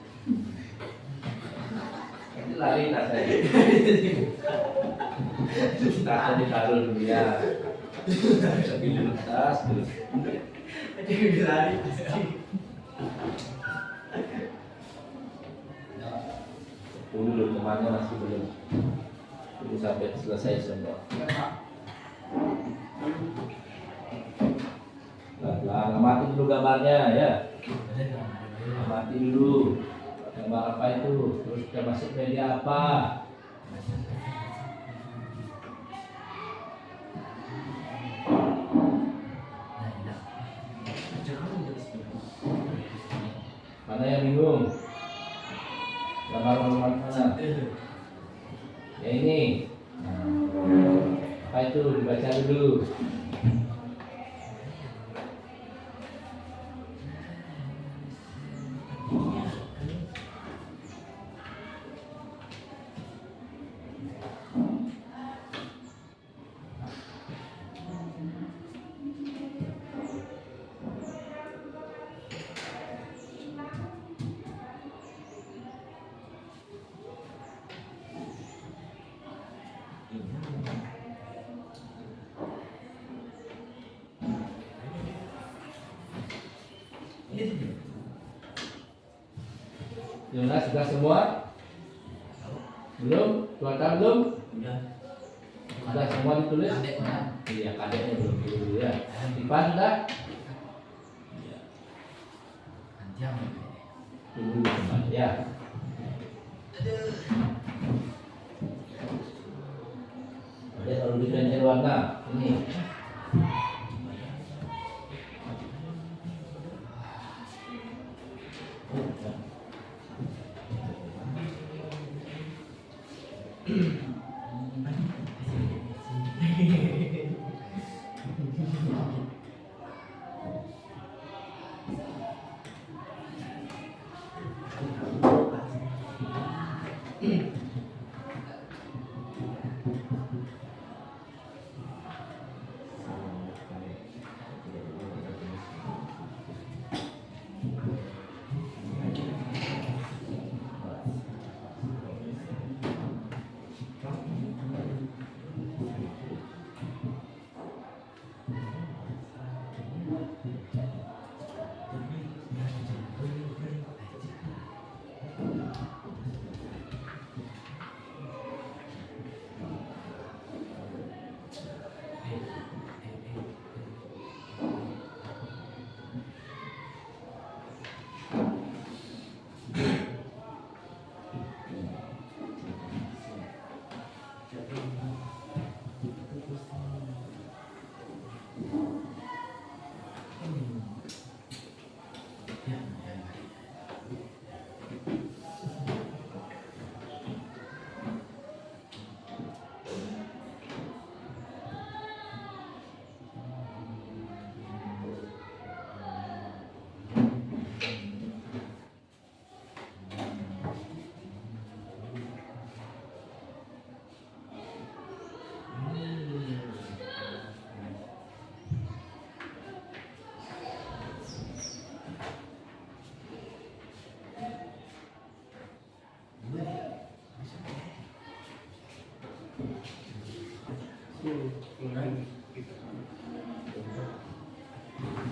Ini lari tasnya. Tasnya ditaruh dulu ya. Tapi dulu tas terus. Lari. Dulu temannya masih belum. Tunggu sampai selesai semua. Nah, amati dulu gambarnya ya. Amati dulu. Gambar apa itu? Terus kita masuk media apa? Mana yang bingung? Gambar mana? Ya ini. Apa itu? Dibaca dulu. Gimana, sudah semua? Belum? Cuaca belum? Udah. Sudah semua ditulis? Kadek mana? Iya, kadeknya belum dulu ya. Ipan dah? Iya. Panjang. Dulu teman ya. Ada kalau diferensial warna ini.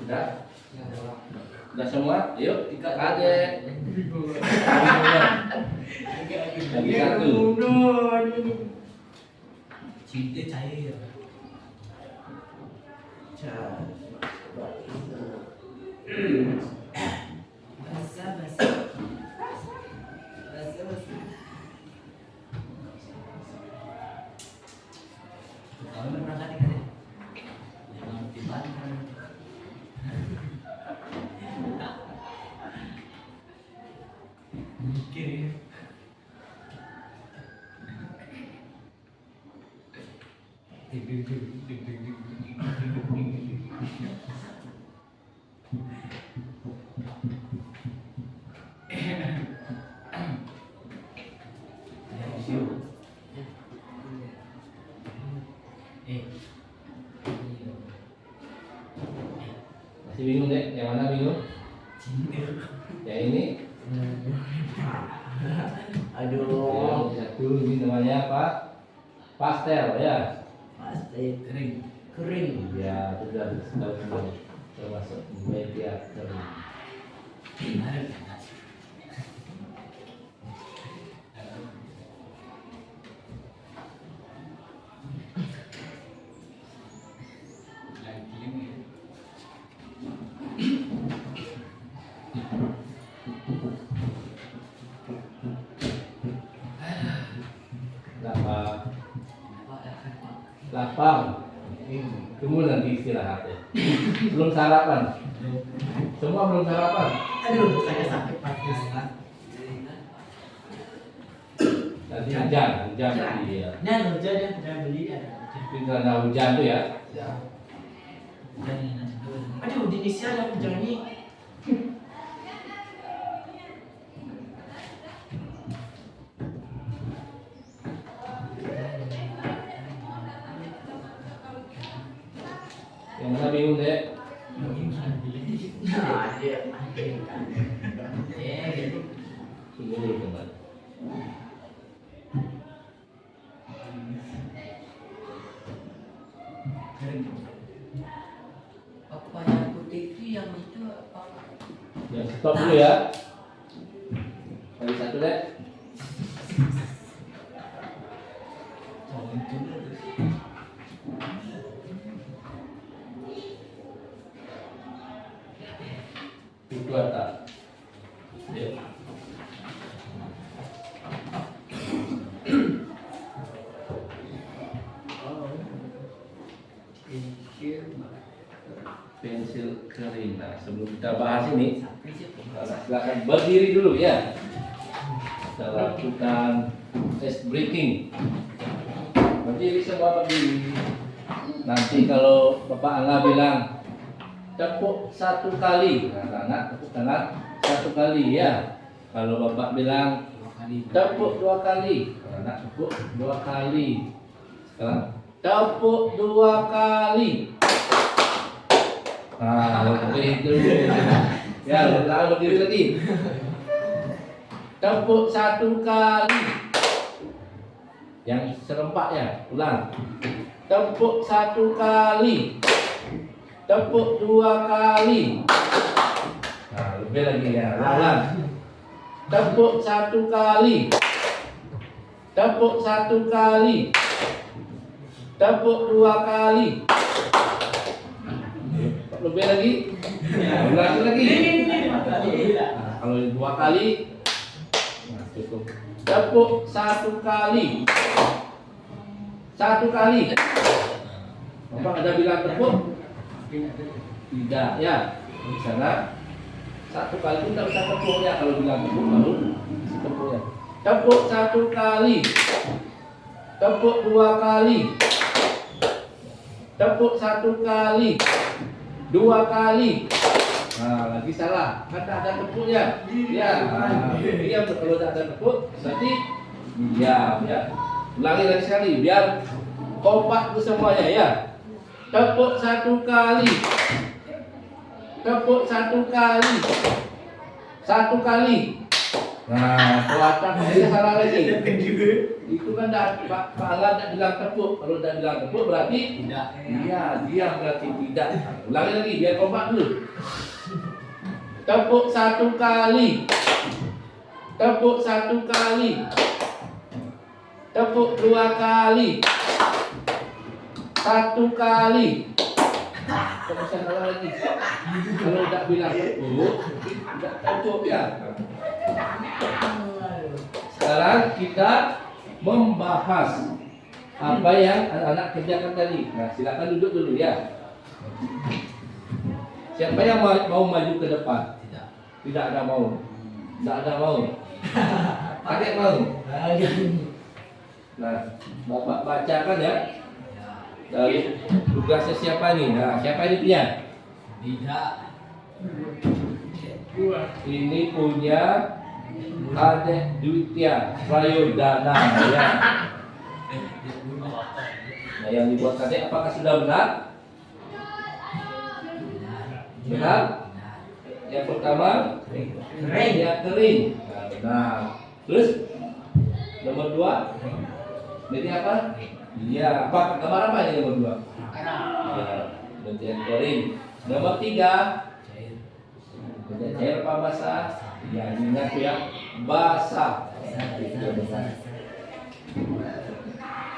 Sudah? Sudah semua? Yuk, kadek. Lagi satu. Cinta cair. Basa. Kamu berangkat kan? Yang tiban. Mikir. Masih bingung deh, yang mana bingung? Yang ini? Aduh. Yang satu ini namanya apa? Pastel ya. Pasti kering. Ya, sudah tahu semua. Termasuk media kering. Lapang. Tunggu nanti istirahat ya. Belum sarapan. Semua belum sarapan. Aduh, saya sakit pagi. Nanti hujan nanti ya. Nah, hujan ya, udah beli ada. Tapi karena hujan tuh ya. Aduh, di Indonesia ada hujan ini. Yang mana bingung deh? Tunggu dulu teman. Apa yang putih itu yang itu apa? Stop dulu ya. Kali satu deh. Itu atas. Ya. Pensil kering. Nah, sebelum kita bahas ini, silakan berdiri dulu ya. Kita lakukan test breathing. Berdiri semua berdiri. Nanti kalau Bapak Angga bilang tepuk satu kali, nah, anak tepuk tangan satu kali ya. Kalau Bapak bilang tepuk dua kali, anak tepuk dua kali. Sekarang tepuk dua kali. Nah, lebih itu. Ya, ulang berdiri lagi. Tepuk satu kali. Yang serempak ya, ulang. Tepuk satu kali. Tepuk dua kali. Nah, lebih lagi ya, ulang. Tepuk satu kali. Tepuk satu kali. Tepuk dua kali. Lebih lagi. Ulang lagi. Nah, kalau dua kali, nah, cukup. Tepuk satu kali. Satu kali. Bapak ada bilang tepuk? Tidak ya. Di sana satu kali pun tak usah tepuk ya. Kalau bilang tepuk baru tepuk ya. Tepuk satu kali. Tepuk dua kali. Tepuk satu kali. Dua kali. Nah, lagi salah. Kan tak ada tepuknya. Ya. Nah, diam kalau tak ada tepuk, berarti diam ya. Ulangi lagi sekali biar kompak itu semuanya ya. Tepuk satu kali. Tepuk satu kali. Satu kali. Nah, kelihatan saya salah lagi. Itu kan Pak Angga tak bilang tepuk. Kalau tak bilang tepuk berarti tidak. Iya, diam berarti tidak. Ulangi lagi biar kompak dulu. Tepuk satu kali. Tepuk satu kali. Tepuk dua kali. Satu kali. Kok bisa salah lagi? Kalau tak bilang tepuk, tidak tepuk ya. Sekarang kita membahas apa yang anak-anak kerjakan tadi. Nah, silakan duduk dulu ya. Siapa yang mau maju ke depan? Tidak. Tidak ada mau. Tidak ada mau. Kakek mau. Nah, Bapak bacakan ya. Dari tugasnya siapa nih? Nah, siapa ini punya? Tidak. Ini punya Adek Dwitya Prayodana ya. Nah, yang dibuat Adek apakah sudah benar? Benar? Yang pertama kering ya, kering. Nah, benar. Terus nomor dua ini apa? Iya, apa gambar apa ini nomor dua? Ya, bentuk kering. Nomor tiga bentuk cair apa basah? Ya, ingat ya, basah.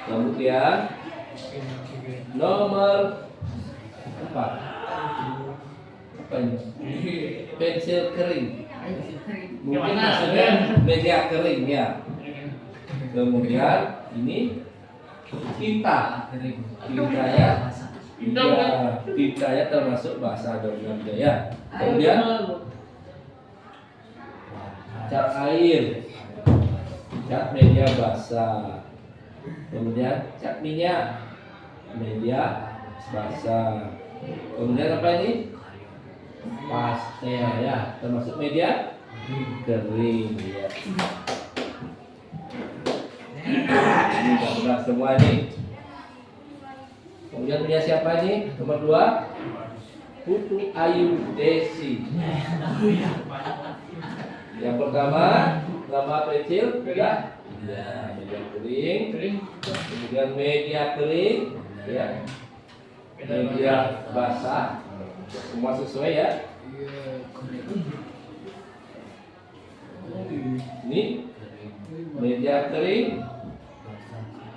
Kemudian nomor apa? Apa ini? Pensil kering. Mungkin maksudnya media kering ya. Kemudian ini tinta. Tinta ya. Tinta ya termasuk bahasa Indonesia ya. Kemudian cat air, cat media basah. Kemudian cat minyak, media basah. Kemudian apa ini? Pastel ya, termasuk media kering ya. Ini sudah semua ini. Kemudian punya siapa ini? Nomor dua, Putu Ayu Desi. Yang pertama nama pensil ya, media kering. Kemudian media kering ya, media basah. Semua sesuai ya. Ini media kering.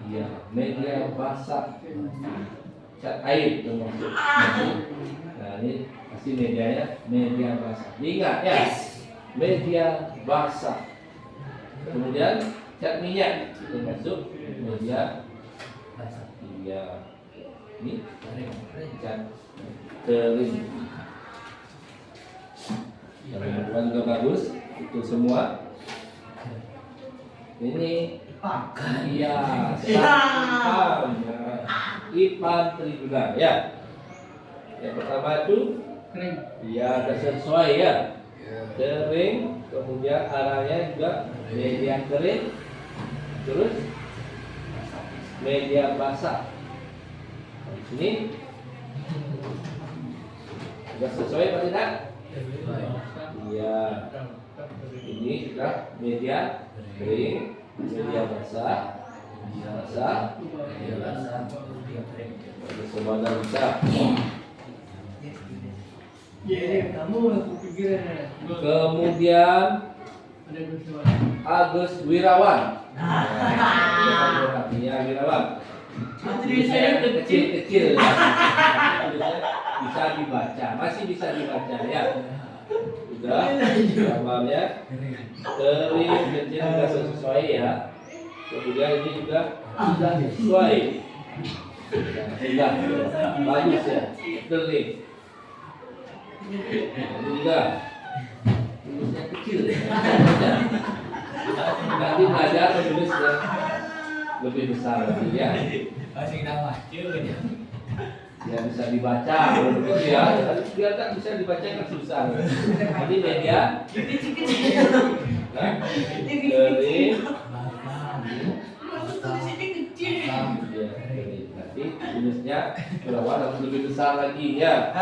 Iya, media basah. Cat air termasuk. Nah, ini pasti medianya media basah. Ingat ya, media basah. Kemudian cat minyak termasuk media basah. Iya. Ini cat kering. Yang kedua juga bagus. Itu semua. Ini iya, Ipan Triguna ya. Yang pertama itu Kering. ya sesuai ya, kering. Kemudian arahnya juga media kering, terus media basah. Di sini sudah sesuai Pak tidak? Iya. Ini sudah media kering, media basah, Media basah, media kering. semua dah bisa. Jadi kamu aku pikirin Kemudian ada dua. Agus Wirawan. Iya Wirawan. Tulisannya Kecil-kecil. Tulisannya bisa dibaca, masih bisa dibaca ya. Sudah gambarnya kering, kecil sudah sesuai ya. Kemudian ini juga sudah sesuai. Sudah bagus ya, kering. Ini juga tulisnya kecil. Nanti belajar menulis yang lebih besar lagi ya. Masih nama. Ya bisa dibaca kalau begitu ya. Biar tak bisa dibaca kan susah. Ini media nah, kering. Ya, kering. Nanti tulisnya berapa harus lebih besar lagi ya.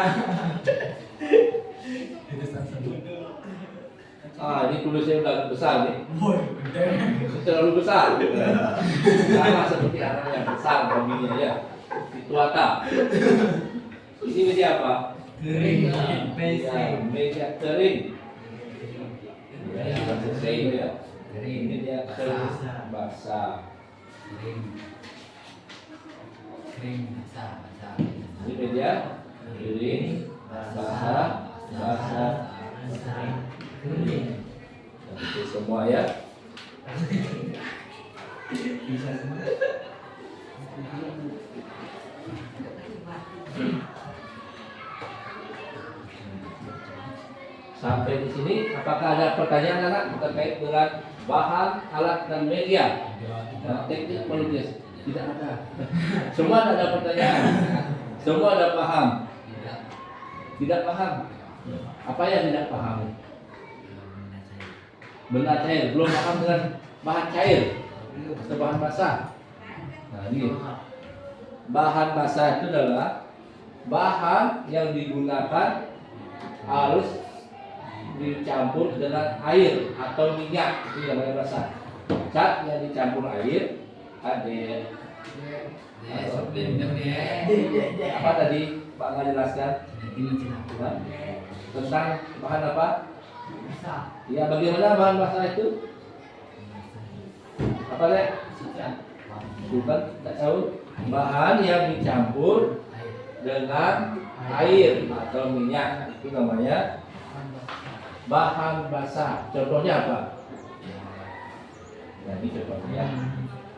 Ah, ini tulisnya udah besar nih. Terlalu besar. Sama seperti anak yang besar baginya ya. Itu apa? Ini media apa? Kering. Ya, media kering. Ya, sudah selesai itu ya. Kering. Ini dia kering basah. Kering basah. Ini media kering basah basah. Kering. Nah, itu semua ya. Bisa semua. Sampai di sini, apakah ada pertanyaan anak terkait dengan bahan, alat dan media? Nah, teknik melukis tidak ada. Semua ada pertanyaan. Semua ada paham. Tidak paham. Apa yang tidak paham? Benda cair. Belum paham dengan bahan cair atau bahan basah. Nah, ini bahan basah itu adalah bahan yang digunakan harus dicampur dengan air atau minyak, itu namanya basah. Cat yang dicampur air, ada apa tadi Pak nggak jelaskan? Nah, tentang bahan apa? Ya, bagaimana bahan basah itu? Apa deh? Bukan, tak tahu. Bahan yang dicampur dengan air atau minyak, itu namanya bahan basah. Contohnya apa? Nah, ini contohnya.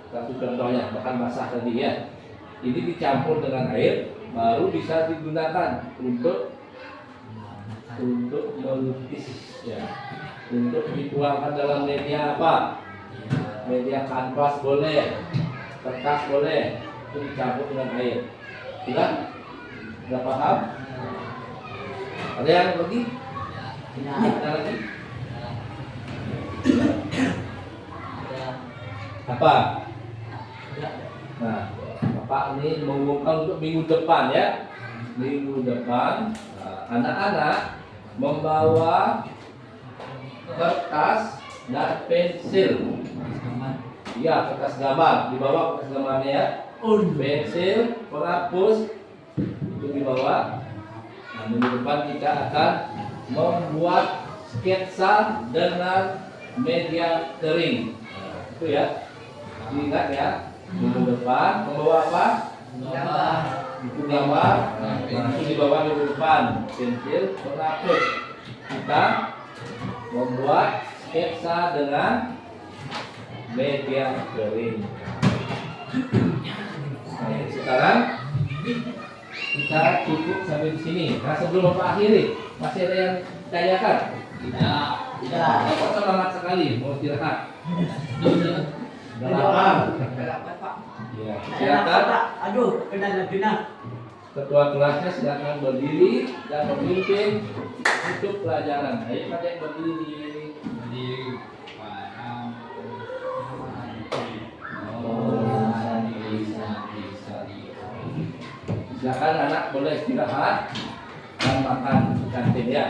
Satu contohnya bahan basah tadi ya. Ini dicampur dengan air, baru bisa digunakan untuk melukis ya. Untuk dituangkan dalam media apa? Media kanvas boleh, kertas boleh, itu dicampur dengan air. Sudah? Sudah paham? Ada yang lagi? Ada lagi? Apa? Nah, Bapak ini mengumumkan untuk minggu depan ya. Minggu depan anak-anak membawa kertas dan pensil. Iya, kertas gambar dibawa, kertas gambarnya ya. Pensil, penghapus itu dibawa. Nah, minggu depan kita akan membuat sketsa dengan media kering. Nah, itu ya. Ingat ya. Minggu depan membawa apa? Gambar. Buku gambar. Nah, itu di bawah minggu depan. Pensil, penghapus. Kita membuat sketsa dengan media kering. Nah, sekarang kita cukup sampai di sini. Nah, sebelum Bapak akhiri, masih ada yang tanyakan? Tidak. Bapak semangat sekali mau istirahat. Udah Tidak. lapar. Berapa, Pak? Ya, Enak, silakan. Pak. Aduh, kena. Ketua kelasnya silakan berdiri dan memimpin untuk pelajaran. Ayo pada yang berdiri. Silakan anak boleh istirahat dan makan di kantin ya.